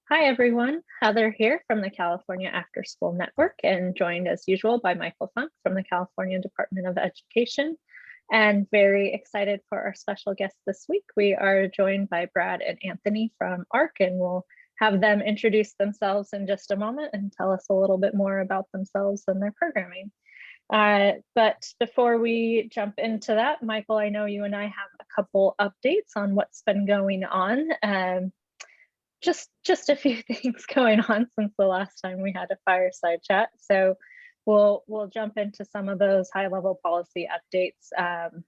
Hi, everyone. Heather here from the California After School Network and joined as usual by Michael Funk from the California Department of Education. And very excited for our special guest this week. We are joined by Brad and Anthony from ARC, and we'll have them introduce themselves in just a moment and tell us a little bit more about themselves and their programming. But before we jump into that, Michael, I know you and I have a couple updates on what's been going on. Just a few things going on since the last time we had a fireside chat. So we'll jump into some of those high-level policy updates,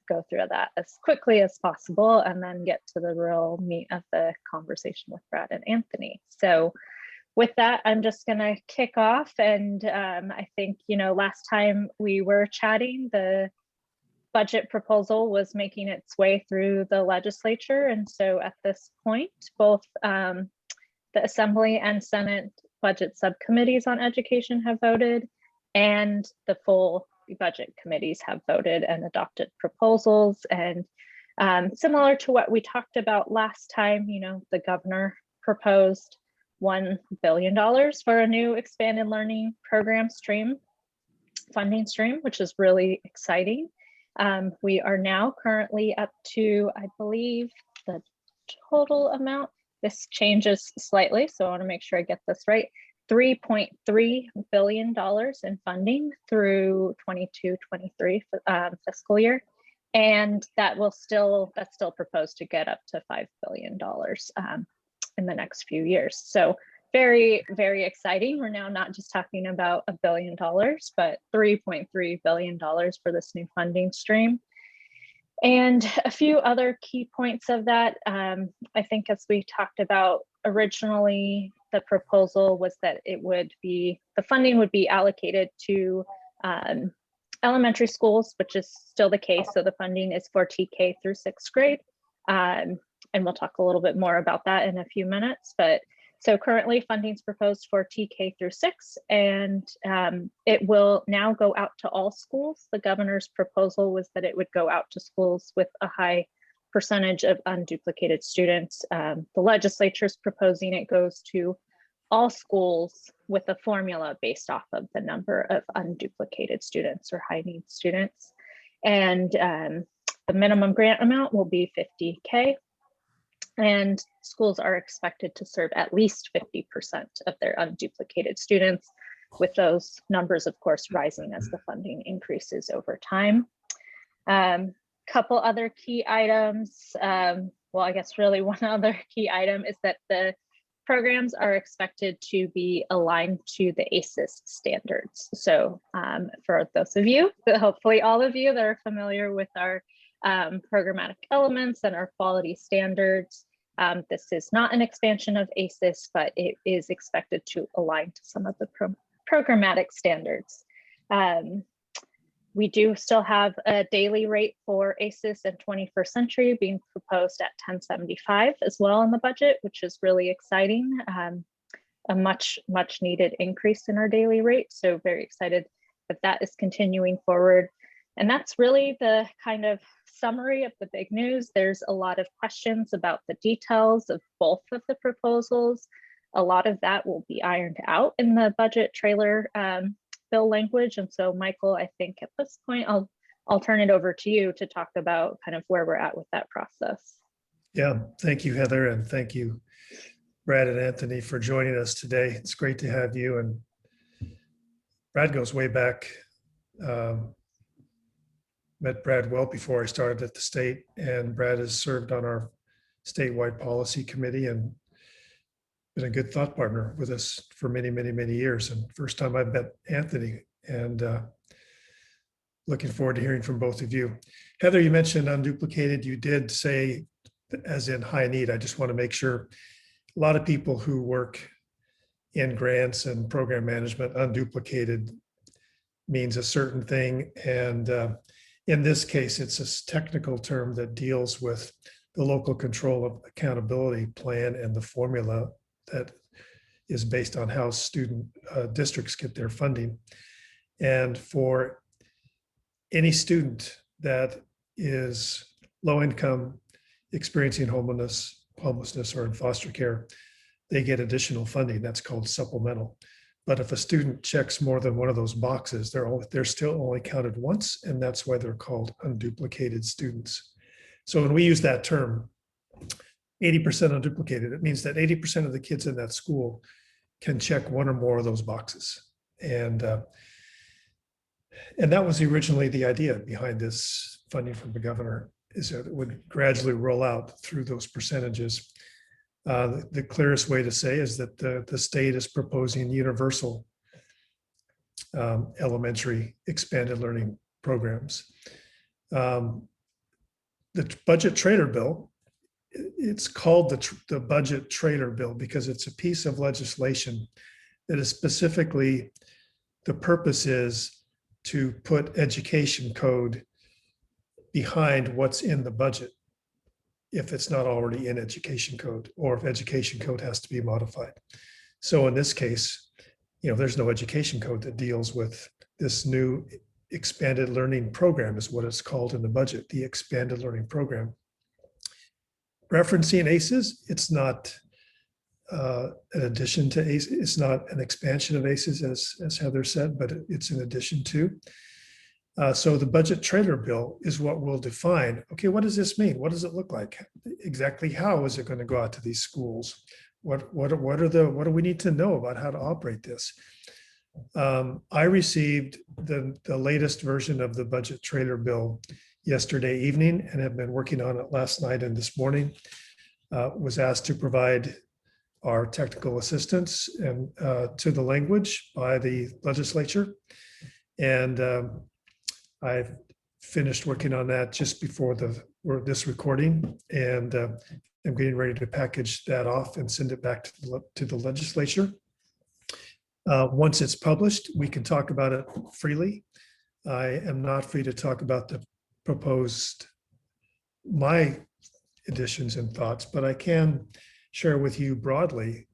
go through that as quickly as possible, and then get to the real meat of the conversation with Brad and Anthony. So with that, I'm just going to kick off. And I think, last time we were chatting, the budget proposal was making its way through the legislature. And so at this point, both the Assembly and Senate budget subcommittees on education have voted, and the full budget committees have voted and adopted proposals. And similar to what we talked about last time, the governor proposed $1 billion for a new expanded learning program funding stream, which is really exciting. We are now currently up to, I believe, the total amount. This changes slightly, so I want to make sure I get this right. $3.3 billion in funding through 22-23 fiscal year. And that's still proposed to get up to $5 billion in the next few years. So very, very exciting. We're now not just talking about $1 billion, but $3.3 billion for this new funding stream. And a few other key points of that, I think as we talked about originally, the proposal was that the funding would be allocated to elementary schools, which is still the case. So the funding is for TK through 6th grade. And we'll talk a little bit more about that in a few minutes. But so currently funding is proposed for TK through 6, and it will now go out to all schools. The governor's proposal was that it would go out to schools with a high percentage of unduplicated students. The legislature is proposing it goes to all schools with a formula based off of the number of unduplicated students or high need students. And the minimum grant amount will be $50K. And schools are expected to serve at least 50% of their unduplicated students, with those numbers, of course, rising as the funding increases over time. Couple other key items. Well, I guess really one other key item is that the programs are expected to be aligned to the ASES standards. So for those of you, hopefully all of you that are familiar with our programmatic elements and our quality standards, this is not an expansion of ASES, but it is expected to align to some of the programmatic standards. We do still have a daily rate for ASES in 21st century being proposed at $10.75 as well in the budget, which is really exciting. A much needed increase in our daily rate. So very excited that that is continuing forward. And that's really the kind of summary of the big news. There's a lot of questions about the details of both of the proposals. A lot of that will be ironed out in the budget trailer bill language. And so, Michael, I think at this point, I'll turn it over to you to talk about kind of where we're at with that process. Yeah, thank you, Heather, and thank you, Brad and Anthony, for joining us today. It's great to have you. And Brad goes way back. Met Brad well before I started at the state, and Brad has served on our statewide policy committee and been a good thought partner with us for many years. And first time I've met Anthony, and looking forward to hearing from both of you. Heather, you mentioned unduplicated. You did say as in high need. I just want to make sure a lot of people who work in grants and program management, unduplicated means a certain thing. And in this case, it's a technical term that deals with the local control of accountability plan and the formula that is based on how student districts get their funding. And for any student that is low income, experiencing homelessness or in foster care, they get additional funding. That's called supplemental. But if a student checks more than one of those boxes, they're still only counted once, and that's why they're called unduplicated students. So when we use that term, 80% unduplicated, it means that 80% of the kids in that school can check one or more of those boxes. And that was originally the idea behind this funding from the governor, is that it would gradually roll out through those percentages. The clearest way to say is that the state is proposing universal elementary expanded learning programs. The budget trailer bill, it's called the budget trailer bill because it's a piece of legislation that is specifically, the purpose is to put education code behind what's in the budget, if it's not already in education code, or if education code has to be modified. So in this case, there's no education code that deals with this new expanded learning program, is what it's called in the budget, the expanded learning program. Referencing ASES, it's not an addition to ASES, it's not an expansion of ASES, as Heather said, but it's an addition to. So the budget trailer bill is what will define, okay, what does this mean? What does it look like? Exactly how is it going to go out to these schools? What do we need to know about how to operate this? I received the latest version of the budget trailer bill yesterday evening and have been working on it last night and this morning. Was asked to provide our technical assistance and to the language by the legislature. And I've finished working on that just before this recording, and I'm getting ready to package that off and send it back to the legislature. Once it's published, we can talk about it freely. I am not free to talk about the proposed, my additions and thoughts, but I can share with you broadly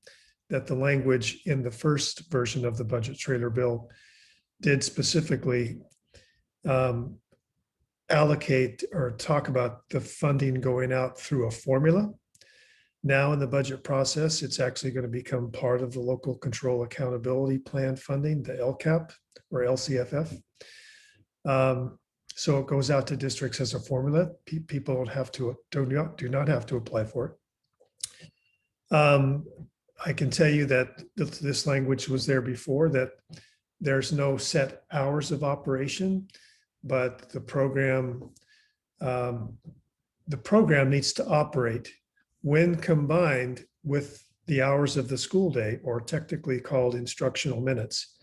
that the language in the first version of the budget trailer bill did specifically allocate or talk about the funding going out through a formula. Now in the budget process, it's actually going to become part of the local control accountability plan funding, the LCAP or LCFF. So it goes out to districts as a formula. People do not have to apply for it. I can tell you that this language was there before, that there's no set hours of operation, but the program needs to operate when combined with the hours of the school day, or technically called instructional minutes.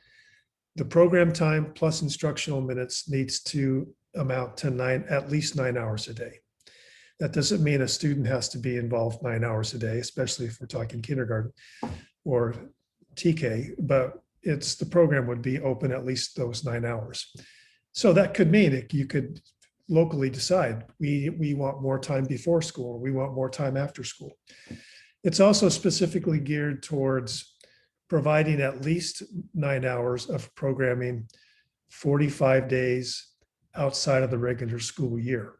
The program time plus instructional minutes needs to amount to at least 9 hours a day. That doesn't mean a student has to be involved 9 hours a day, especially if we're talking kindergarten or TK, but the program would be open at least those 9 hours. So that could mean that you could locally decide, we want more time before school, we want more time after school. It's also specifically geared towards providing at least 9 hours of programming 45 days outside of the regular school year.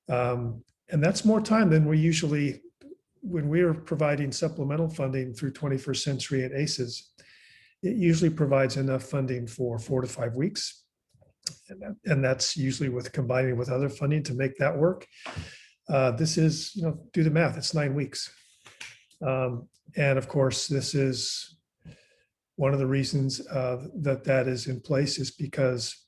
And that's more time than we usually, when we are providing supplemental funding through 21st Century and ASES, it usually provides enough funding for 4 to 5 weeks. And that's usually with combining with other funding to make that work. This is, do the math, it's 9 weeks. And of course, this is one of the reasons that is in place, is because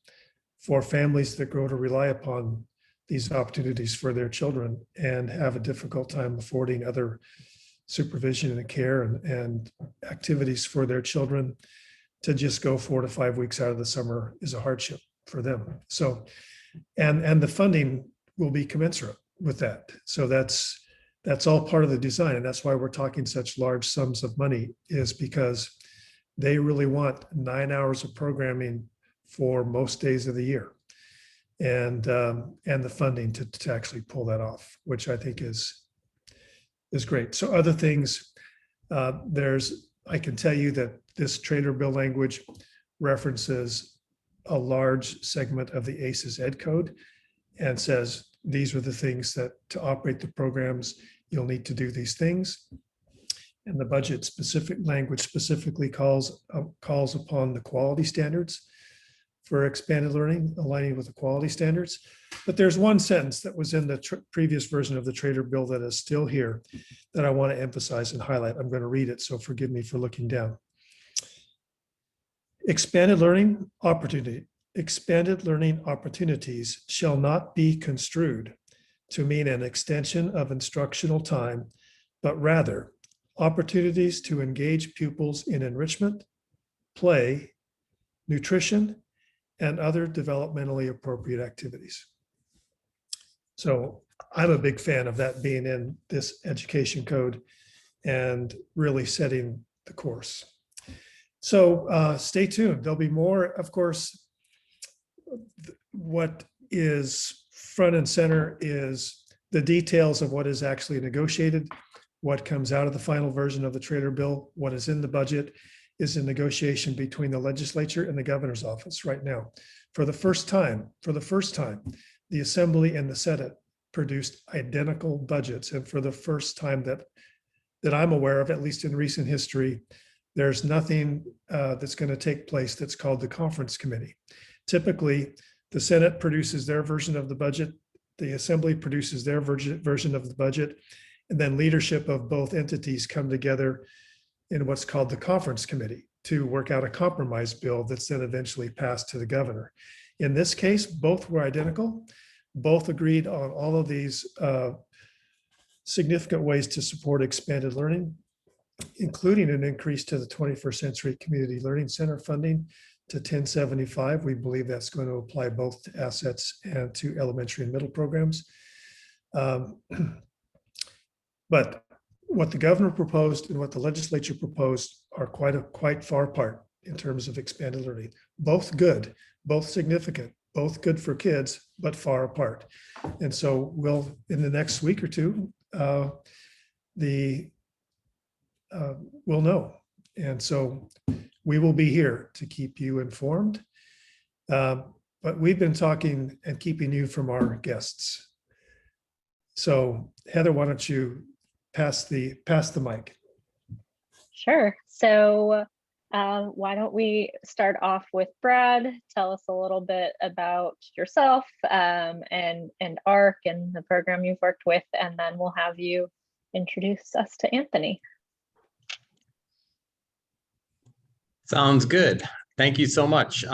for families that grow to rely upon these opportunities for their children and have a difficult time affording other supervision and care and activities for their children, to just go 4 to 5 weeks out of the summer is a hardship for them. So, and the funding will be commensurate with that. So that's all part of the design. And that's why we're talking such large sums of money, is because they really want 9 hours of programming for most days of the year. And the funding to actually pull that off, which I think is great. So other things, I can tell you that this trailer bill language references a large segment of the ASES Ed Code and says, these are the things that to operate the programs, you'll need to do these things. And the budget specific language specifically calls upon the quality standards for expanded learning, aligning with the quality standards. But there's one sentence that was in the previous version of the Trader bill that is still here that I want to emphasize and highlight. I'm going to read it, so forgive me for looking down. Expanded learning opportunities shall not be construed to mean an extension of instructional time, but rather opportunities to engage pupils in enrichment, play, nutrition, and other developmentally appropriate activities. So I'm a big fan of that being in this education code and really setting the course. So stay tuned. There'll be more, of course. What is front and center is the details of what is actually negotiated, what comes out of the final version of the Trader bill, what is in the budget is a negotiation between the legislature and the governor's office right now. For the first time, the Assembly and the Senate produced identical budgets. And for the first time that I'm aware of, at least in recent history, there's nothing that's going to take place that's called the conference committee. Typically, the Senate produces their version of the budget, the Assembly produces their version of the budget, and then leadership of both entities come together in what's called the conference committee to work out a compromise bill that's then eventually passed to the governor. In this case, both were identical. Both agreed on all of these significant ways to support expanded learning, including an increase to the 21st Century Community Learning Center funding to 1075. We believe that's going to apply both to assets and to elementary and middle programs. But what the governor proposed and what the legislature proposed are quite far apart in terms of expanded learning. Both good, both significant, both good for kids, but far apart. And so we'll, in the next week or two, we'll know. And so we will be here to keep you informed. But we've been talking and keeping you from our guests. So Heather, why don't you pass the mic? Sure. So why don't we start off with Brad? Tell us a little bit about yourself and ARC and the program you've worked with, and then we'll have you introduce us to Anthony. Sounds good. Thank you so much.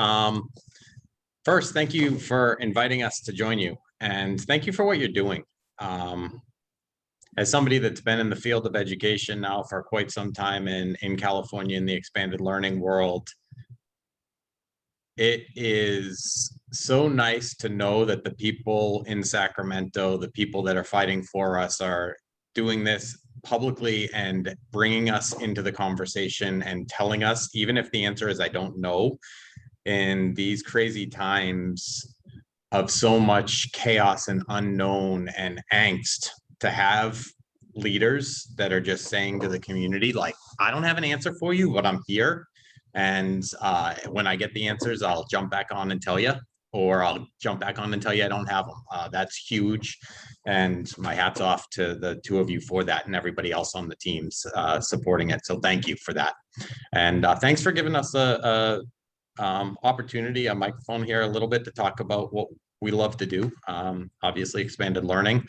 First, thank you for inviting us to join you, and thank you for what you're doing. As somebody that's been in the field of education now for quite some time in California in the expanded learning world, it is so nice to know that the people in Sacramento, the people that are fighting for us, are doing this publicly and bringing us into the conversation and telling us, even if the answer is I don't know, in these crazy times of so much chaos and unknown and angst, to have leaders that are just saying to the community, like, I don't have an answer for you, but I'm here. And when I get the answers, I'll jump back on and tell you, or I'll jump back on and tell you I don't have them. That's huge. And my hat's off to the two of you for that, and everybody else on the teams supporting it. So thank you for that. And thanks for giving us a opportunity, a microphone here a little bit to talk about what we love to do. Obviously expanded learning.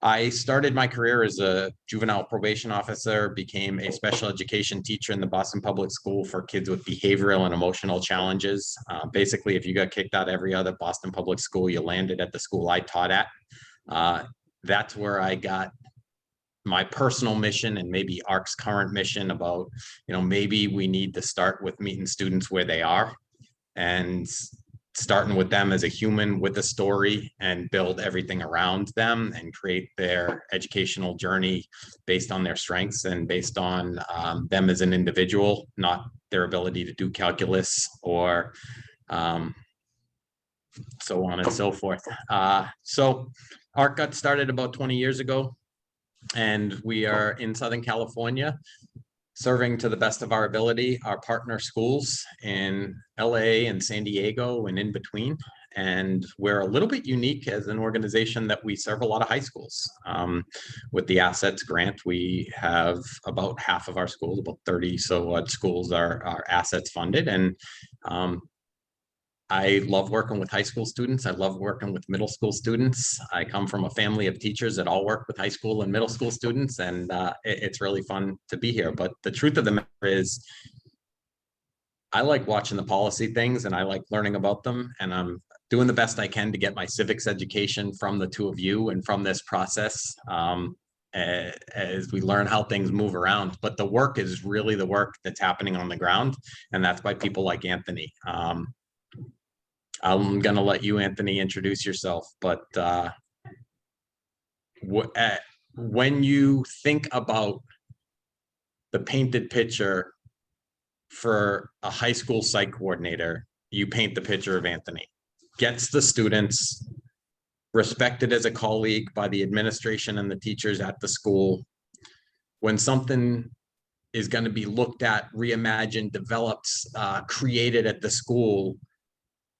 I started my career as a juvenile probation officer, became a special education teacher in the Boston Public School for kids with behavioral and emotional challenges. Basically, if you got kicked out of every other Boston Public School, you landed at the school I taught at. That's where I got my personal mission and maybe ARC's current mission about, maybe we need to start with meeting students where they are and starting with them as a human with a story and build everything around them and create their educational journey based on their strengths and based on them as an individual, not their ability to do calculus or so on and so forth. So ARC got started about 20 years ago, and we are in Southern California, serving to the best of our ability our partner schools in LA and San Diego and in between. And we're a little bit unique as an organization that we serve a lot of high schools. With the ASES grant, we have about half of our schools, about 30 so odd schools are ASES funded. And I love working with high school students. I love working with middle school students. I come from a family of teachers that all work with high school and middle school students, and it's really fun to be here. But the truth of the matter is, I like watching the policy things and I like learning about them, and I'm doing the best I can to get my civics education from the two of you and from this process as we learn how things move around. But the work is really the work that's happening on the ground, and that's by people like Anthony. I'm going to let you, Anthony, introduce yourself, but when you think about the painted picture for a high school site coordinator, you paint the picture of Anthony. Gets the students, respected as a colleague by the administration and the teachers at the school. When something is going to be looked at, reimagined, developed, created at the school,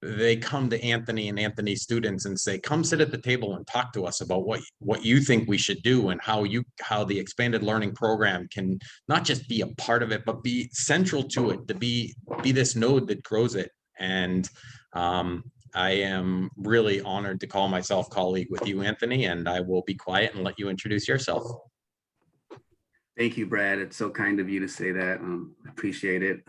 they come to Anthony and Anthony's students and say, come sit at the table and talk to us about what you think we should do, and how the expanded learning program can not just be a part of it, but be central to it, to be this node that grows it. And I am really honored to call myself colleague with you, Anthony, and I will be quiet and let you introduce yourself. Thank you, Brad. It's so kind of you to say that. Appreciate it.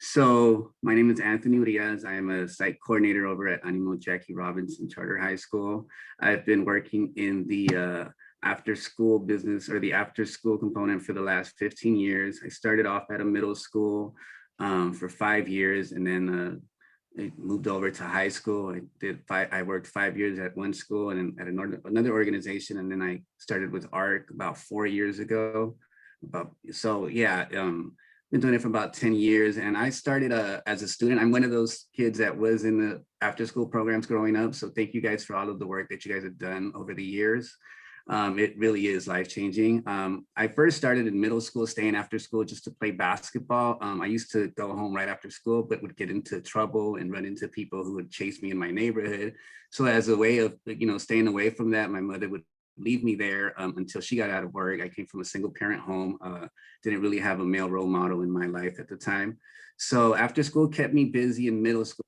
So my name is Anthony Urias. I am a site coordinator over at Animo Jackie Robinson Charter High School. I've been working in the after school business, or the after school component, for the last 15 years. I started off at a middle school for 5 years, and then I moved over to high school. I worked 5 years at one school and at another organization, and then I started with ARC about 4 years ago. Been doing it for about 10 years. And I started as a student. I'm one of those kids that was in the after school programs growing up. So thank you guys for all of the work that you guys have done over the years. It really is life-changing. I first started in middle school, staying after school just to play basketball. I used to go home right after school, but would get into trouble and run into people who would chase me in my neighborhood. So as a way of, staying away from that, my mother would leave me there until she got out of work. I came from a single parent home, didn't really have a male role model in my life at the time. So after school kept me busy in middle school.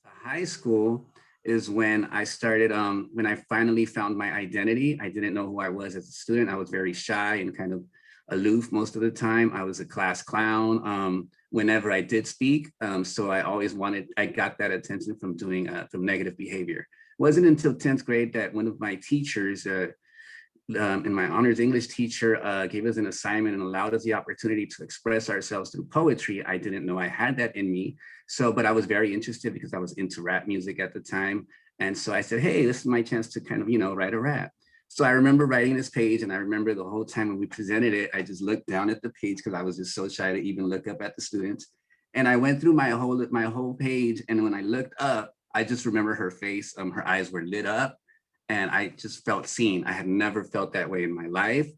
High school is when I started, when I finally found my identity. I didn't know who I was as a student. I was very shy and kind of aloof most of the time. I was a class clown whenever I did speak. So I got that attention from doing from negative behavior. It wasn't until 10th grade that one of my teachers, and my honors English teacher, gave us an assignment and allowed us the opportunity to express ourselves through poetry. I didn't know I had that in me. But I was very interested because I was into rap music at the time. And so I said, hey, this is my chance to kind of, write a rap. So I remember writing this page, and I remember the whole time when we presented it, I just looked down at the page because I was just so shy to even look up at the students. And I went through my whole page, and when I looked up, I just remember her face, her eyes were lit up, and I just felt seen. I had never felt that way in my life.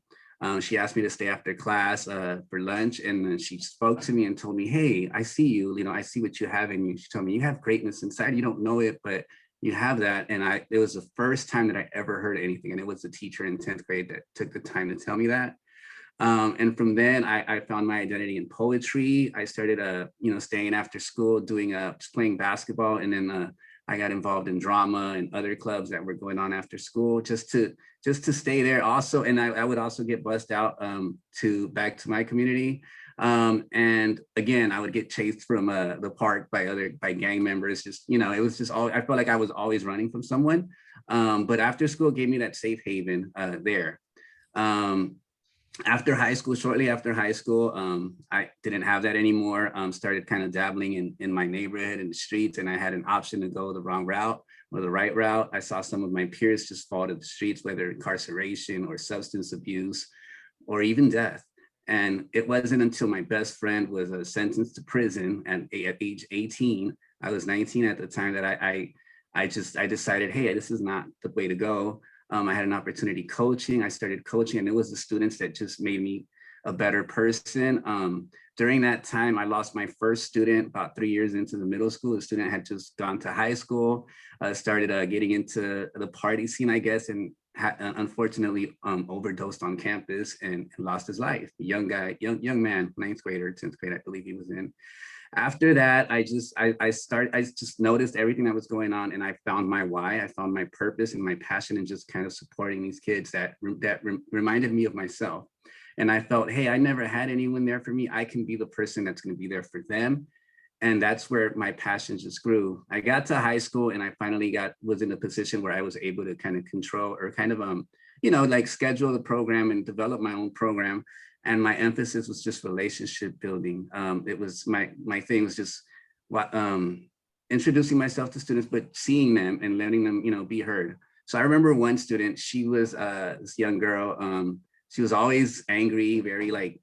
She asked me to stay after class for lunch, and then she spoke to me and told me, hey, I see you, I see what you have in you. She told me, you have greatness inside. You don't know it, but you have that. And it was the first time that I ever heard anything. And it was the teacher in 10th grade that took the time to tell me that. And from then I found my identity in poetry. I started, staying after school, just playing basketball. And then I got involved in drama and other clubs that were going on after school just to stay there also. And I would also get bussed out back to my community. And again, I would get chased from the park by gang members. It was just I felt like I was always running from someone. But after school gave me that safe haven there. Shortly after high school, I didn't have that anymore. Started kind of dabbling in my neighborhood and the streets, and I had an option to go the wrong route or the right route. I saw some of my peers just fall to the streets, whether incarceration or substance abuse or even death. And it wasn't until my best friend was sentenced to prison at age 18. I was 19 at the time that I decided, hey, this is not the way to go. I had an opportunity coaching. I started coaching, and it was the students that just made me a better person. During that time, I lost my first student about 3 years into the middle school. The student had just gone to high school, started getting into the party scene, I guess, and unfortunately overdosed on campus and lost his life. A young guy, young man, 9th grader, 10th grade, I believe he was in. After that, I just noticed everything that was going on, and I found my why. I found my purpose and my passion in just kind of supporting these kids that reminded me of myself. And I felt, hey, I never had anyone there for me. I can be the person that's going to be there for them. And that's where my passion just grew. I got to high school and I finally was in a position where I was able to kind of control or kind of, like schedule the program and develop my own program. And my emphasis was just relationship building. It was my thing was just introducing myself to students, but seeing them and letting them, be heard. So I remember one student, she was this young girl. She was always angry, very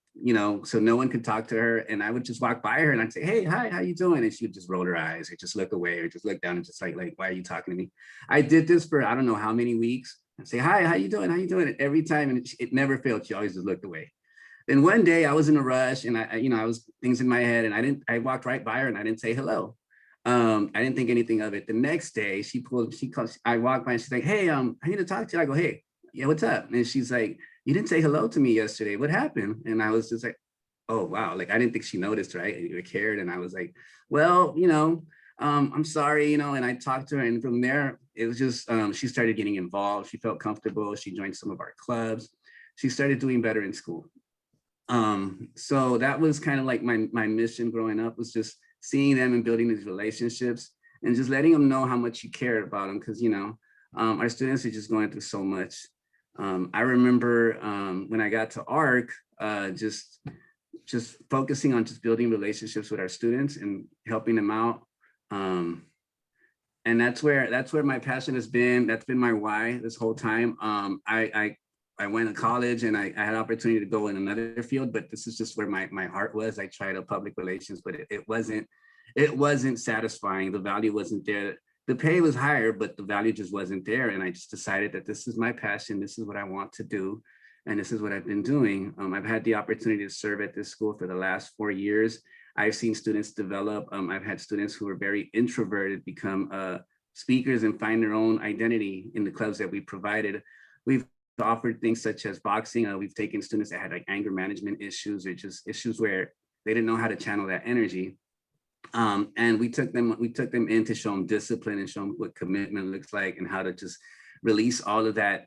so no one could talk to her. And I would just walk by her and I'd say, hey, hi, how you doing? And she would just roll her eyes or just look away or just look down and just like, why are you talking to me? I did this for, I don't know how many weeks. I'd say, hi, how you doing? How you doing? And every time, and it never failed. She always just looked away. Then one day I was in a rush and I was things in my head and I walked right by her and I didn't say hello. I didn't think anything of it. The next day I walked by and she's like, hey, I need to talk to you. I go, hey, yeah, what's up? And she's like, you didn't say hello to me yesterday. What happened? And I was just like, oh, wow. Like, I didn't think she noticed, right? I cared. And I was like, well, I'm sorry, and I talked to her. And from there, it was just, she started getting involved. She felt comfortable. She joined some of our clubs. She started doing better in school. So that was kind of like my mission growing up, was just seeing them and building these relationships and just letting them know how much you cared about them. Because, our students are just going through so much. I remember when I got to ARC, just focusing on just building relationships with our students and helping them out. And that's where my passion has been. That's been my why this whole time. I went to college and I had opportunity to go in another field, but this is just where my heart was. I tried public relations, but it wasn't satisfying. The value wasn't there. The pay was higher, but the value just wasn't there. And I just decided that this is my passion. This is what I want to do. And this is what I've been doing. I've had the opportunity to serve at this school for the last 4 years. I've seen students develop. I've had students who are very introverted become speakers and find their own identity in the clubs that we provided. We've offered things such as boxing. We've taken students that had like anger management issues or just issues where they didn't know how to channel that energy. And we took them in to show them discipline and show them what commitment looks like and how to just release all of that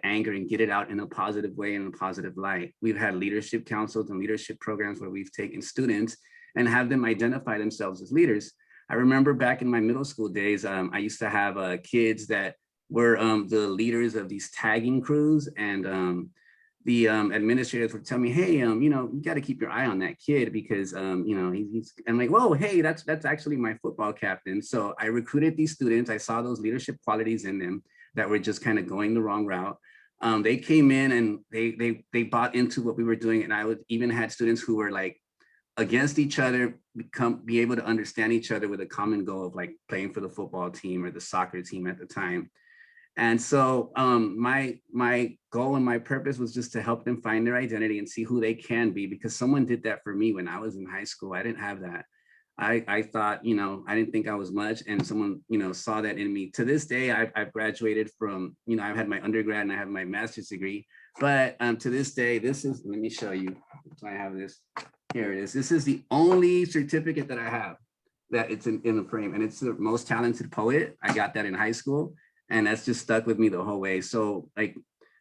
anger and get it out in a positive way, in a positive light. We've had leadership councils and leadership programs where we've taken students and have them identify themselves as leaders. I remember back in my middle school days, I used to have kids that were the leaders of these tagging crews, and the administrators would tell me, hey, you got to keep your eye on that kid because, he's, I'm like, whoa, hey, that's actually my football captain. So I recruited these students. I saw those leadership qualities in them that were just kind of going the wrong route. They came in and they bought into what we were doing. And I would even had students who were like against each other, be able to understand each other with a common goal of like playing for the football team or the soccer team at the time. And so my goal and my purpose was just to help them find their identity and see who they can be, because someone did that for me when I was in high school. I didn't have that. I thought, I didn't think I was much, and someone, saw that in me. To this day, I've graduated from, I've had my undergrad and I have my master's degree. But to this day, let me show you. I have this. Here it is. This is the only certificate that I have that it's in the frame, and it's the most talented poet. I got that in high school. And that's just stuck with me the whole way. So like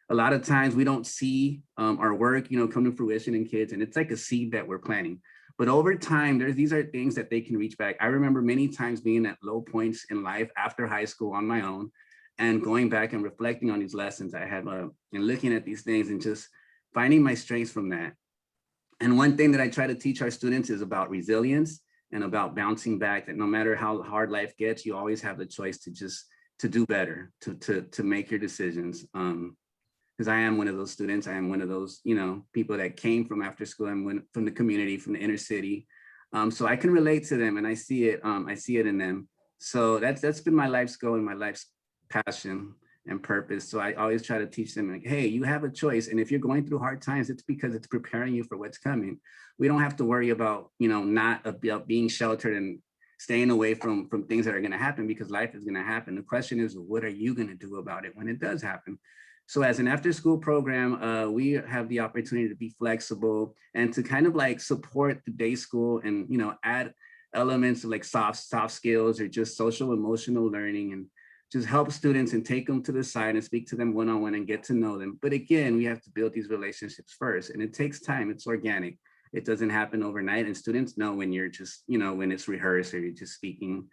a lot of times we don't see our work, come to fruition in kids, and it's like a seed that we're planting. But over time, these are things that they can reach back. I remember many times being at low points in life after high school on my own and going back and reflecting on these lessons I had and looking at these things and just finding my strengths from that. And one thing that I try to teach our students is about resilience and about bouncing back, that no matter how hard life gets, you always have the choice to do better, to make your decisions. Because I am one of those students. I am one of those, people that came from after school and went from the community, from the inner city. So I can relate to them, and I see it in them. So that's been my life's goal and my life's passion. and purpose. So I always try to teach them, like, hey, you have a choice. And if you're going through hard times, it's because it's preparing you for what's coming. We don't have to worry about, not about being sheltered and staying away from things that are going to happen, because life is going to happen. The question is, what are you going to do about it when it does happen? So as an after school program, we have the opportunity to be flexible and to kind of like support the day school and, add elements of like soft skills or just social emotional learning, and just help students and take them to the side and speak to them one-on-one and get to know them. But again, we have to build these relationships first, and it takes time. It's organic. It doesn't happen overnight, and students know when you're just, when it's rehearsed or you're just speaking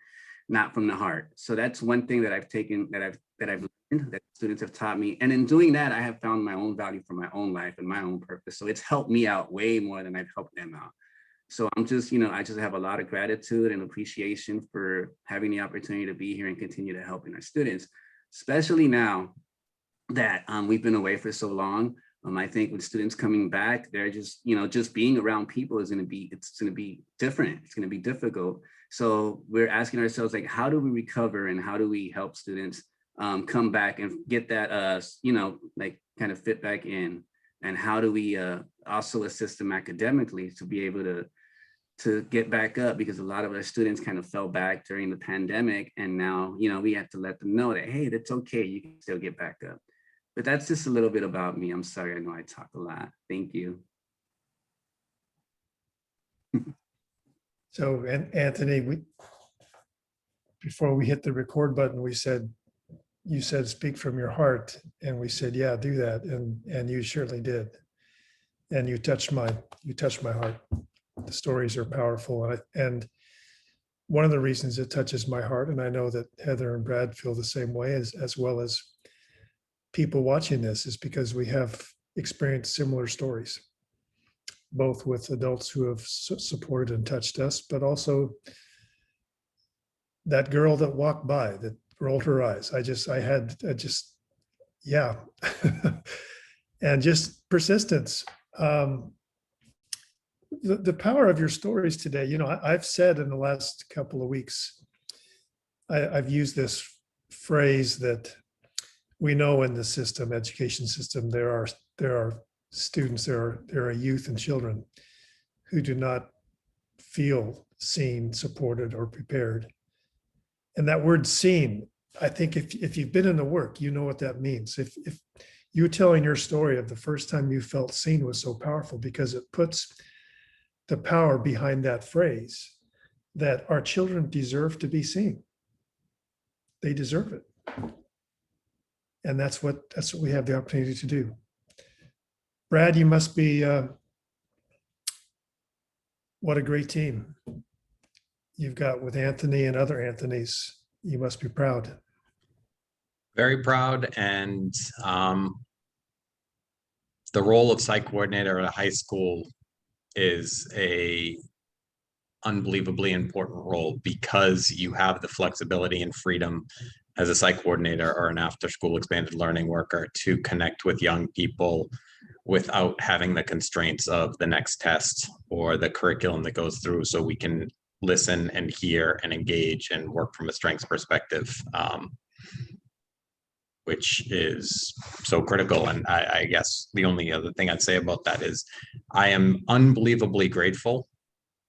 not from the heart. So that's one thing that I've taken, that I've learned, that students have taught me. And in doing that, I have found my own value for my own life and my own purpose. So it's helped me out way more than I've helped them out. So I'm just, I just have a lot of gratitude and appreciation for having the opportunity to be here and continue to helping our students, especially now that we've been away for so long. I think with students coming back, they're just, just being around people it's going to be different. It's going to be difficult. So we're asking ourselves, like, how do we recover and how do we help students come back and get that, like kind of fit back in? And how do we also assist them academically to be able to get back up? Because a lot of our students kind of fell back during the pandemic. And now, we have to let them know that, hey, that's okay. You can still get back up. But that's just a little bit about me. I'm sorry, I know I talk a lot. Thank you. So, and Anthony, before we hit the record button, you said, speak from your heart. And we said, yeah, do that. And you certainly did. And you touched my heart. The stories are powerful. And one of the reasons it touches my heart, and I know that Heather and Brad feel the same way, as well as people watching this, is because we have experienced similar stories, both with adults who have supported and touched us, but also that girl that walked by that rolled her eyes. Yeah. And just persistence. The power of your stories today, I've said in the last couple of weeks, I've used this phrase that we know in the education system, there are students, there are youth and children who do not feel seen, supported, or prepared. And that word seen, I think if you've been in the work, you know what that means. If you telling your story of the first time you felt seen was so powerful, because it puts the power behind that phrase that our children deserve to be seen. They deserve it. And that's what we have the opportunity to do. Brad, you must be, what a great team you've got with Anthony and other Anthonys. You must be proud. Very proud. And the role of psych coordinator at a high school is a unbelievably important role, because you have the flexibility and freedom as a psych coordinator or an after school expanded learning worker to connect with young people without having the constraints of the next test or the curriculum that goes through. So we can listen and hear and engage and work from a strengths perspective, which is so critical. And I guess the only other thing I'd say about that is I am unbelievably grateful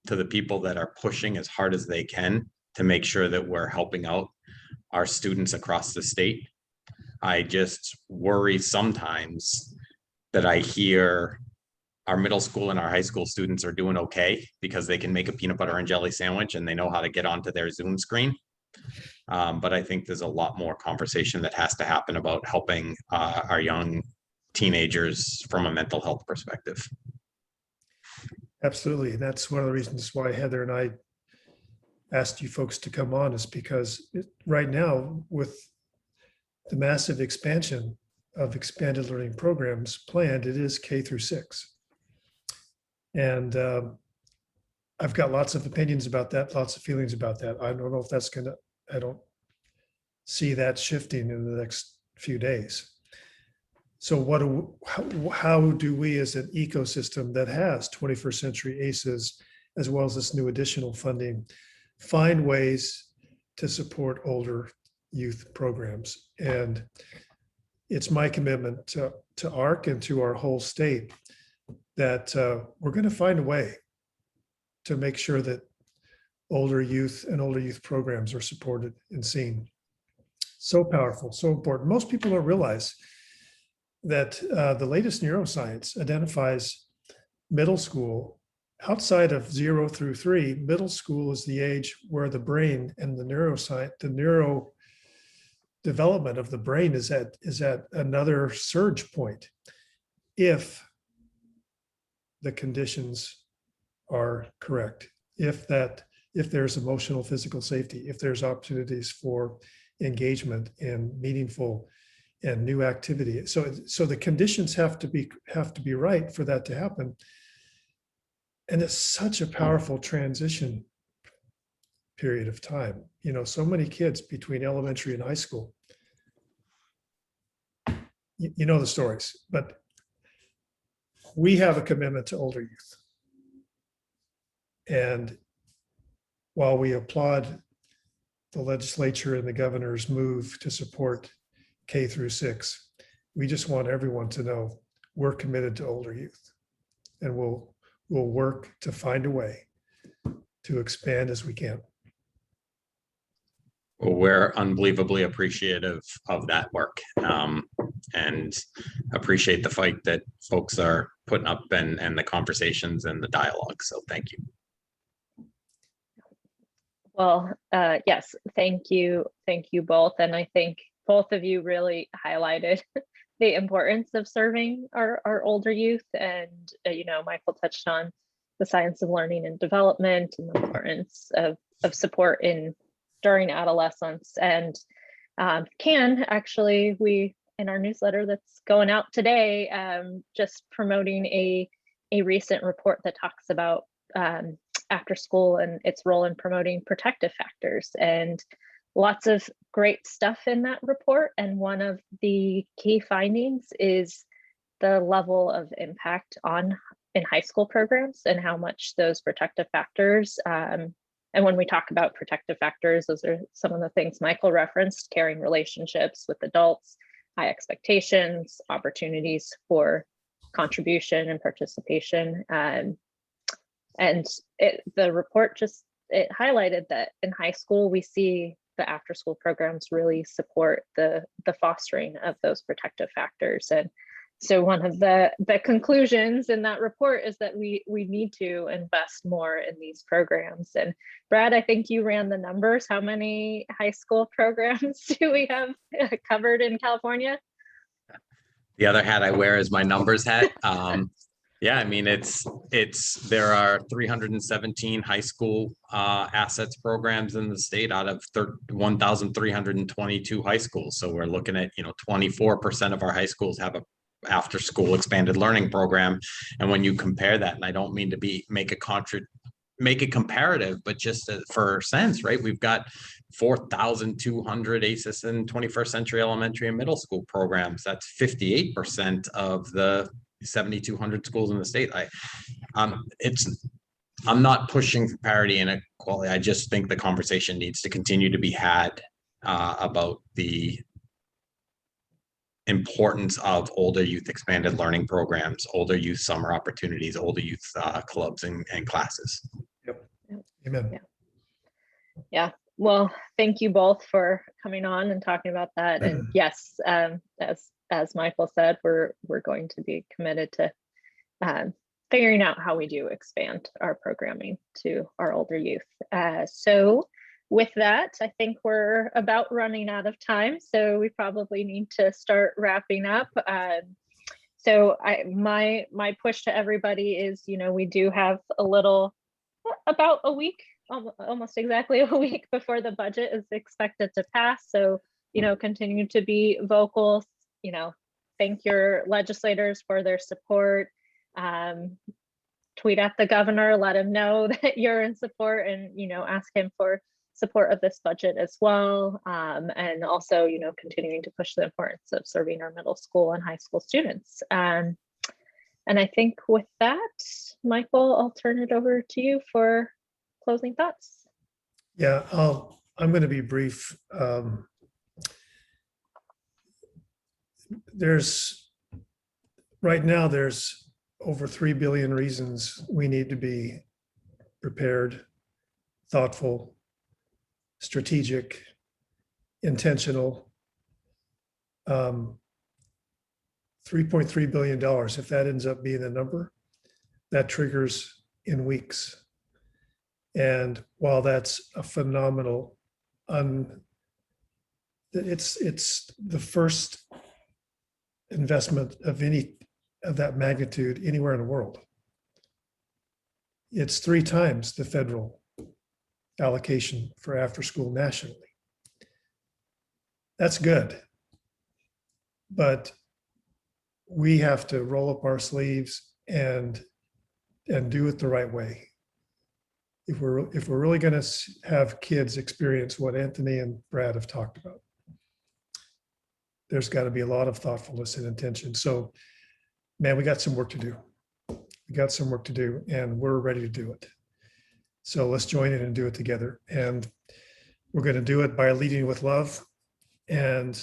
to the people that are pushing as hard as they can to make sure that we're helping out our students across the state. I just worry sometimes that I hear our middle school and our high school students are doing okay because they can make a peanut butter and jelly sandwich and they know how to get onto their Zoom screen. But I think there's a lot more conversation that has to happen about helping our young teenagers from a mental health perspective. Absolutely. That's one of the reasons why Heather and I asked you folks to come on, is because right now, with the massive expansion of expanded learning programs planned, it is K through 6. And I've got lots of opinions about that, lots of feelings about that. I don't know if that's I don't see that shifting in the next few days. So how do we as an ecosystem that has 21st century ASES, as well as this new additional funding, find ways to support older youth programs? And it's my commitment to ARC and to our whole state that we're going to find a way to make sure that older youth and older youth programs are supported and seen. So powerful, so important. Most people don't realize that the latest neuroscience identifies middle school outside of 0 through 3. Middle school is the age where the brain and the neuroscience, the neuro development of the brain is at another surge point if the conditions are correct, if there's emotional physical safety, if there's opportunities for engagement and meaningful and new activity. So the conditions have to be right for that to happen. And it's such a powerful transition period of time. You know, so many kids between elementary and high school. You know the stories, but we have a commitment to older youth. And while we applaud the legislature and the governor's move to support K through 6, we just want everyone to know we're committed to older youth, and we'll work to find a way to expand as we can. Well, we're unbelievably appreciative of that work, and appreciate the fight that folks are putting up and the conversations and the dialogue. So thank you. Well, yes, thank you both. And I think both of you really highlighted the importance of serving our older youth. And, you know, Michael touched on the science of learning and development and the importance of support during adolescence. And we in our newsletter that's going out today, just promoting a recent report that talks about after school and its role in promoting protective factors, and lots of great stuff in that report. And one of the key findings is the level of impact in high school programs and how much those protective factors, and when we talk about protective factors, those are some of the things Michael referenced: caring relationships with adults, high expectations, opportunities for contribution and participation. And the report it highlighted that in high school, we see the after school programs really support the fostering of those protective factors. And so one of the conclusions in that report is that we need to invest more in these programs. And Brad, I think you ran the numbers. How many high school programs do we have covered in California? The other hat I wear is my numbers hat. Yeah, I mean, there are 317 high school ASES programs in the state out of 1,322 high schools. So we're looking at, 24% of our high schools have a after school expanded learning program. And when you compare that, and I don't mean to make it comparative, but just for sense, right? We've got 4,200 ASES and 21st century elementary and middle school programs. That's 58% of the 7,200 schools in the state. I'm not pushing for parity and equality. I just think the conversation needs to continue to be had about the importance of older youth expanded learning programs, older youth summer opportunities, older youth clubs and classes. Yep. Amen. Yeah. Well, thank you both for coming on and talking about that. And yes, as Michael said, we're going to be committed to figuring out how we do expand our programming to our older youth. So with that, I think we're about running out of time, so we probably need to start wrapping up. So my push to everybody is, we do have about a week, almost exactly a week before the budget is expected to pass. So, continue to be vocal, thank your legislators for their support. Tweet at the governor, let him know that you're in support, and, ask him for support of this budget as well. And also, continuing to push the importance of serving our middle school and high school students. And I think with that, Michael, I'll turn it over to you for closing thoughts. Yeah, I'm going to be brief. right now, there's over 3 billion reasons we need to be prepared, thoughtful, strategic, intentional. $3.3 billion, if that ends up being the number, that triggers in weeks. And while that's a phenomenal, it's the first investment of any of that magnitude anywhere in the world. It's 3 times the federal allocation for after school nationally. That's good. But we have to roll up our sleeves and do it the right way. If we're really going to have kids experience what Anthony and Brad have talked about, there's got to be a lot of thoughtfulness and intention. So, man, we got some work to do. We got some work to do, and we're ready to do it. So let's join in and do it together. And we're going to do it by leading with love, and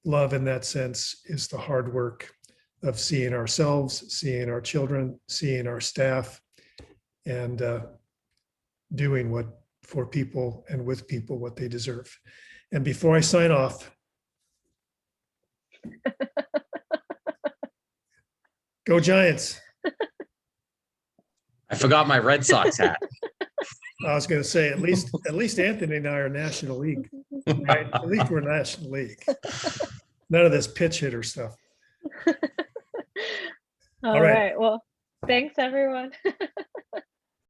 love in that sense is the hard work of seeing ourselves, seeing our children, seeing our staff, and doing what for people and with people what they deserve. And before I sign off, go Giants. I forgot my Red Sox hat. I was going to say, at least Anthony and I are National League, right? At least we're National League. None of this pitch hitter stuff. All right. Well, thanks everyone.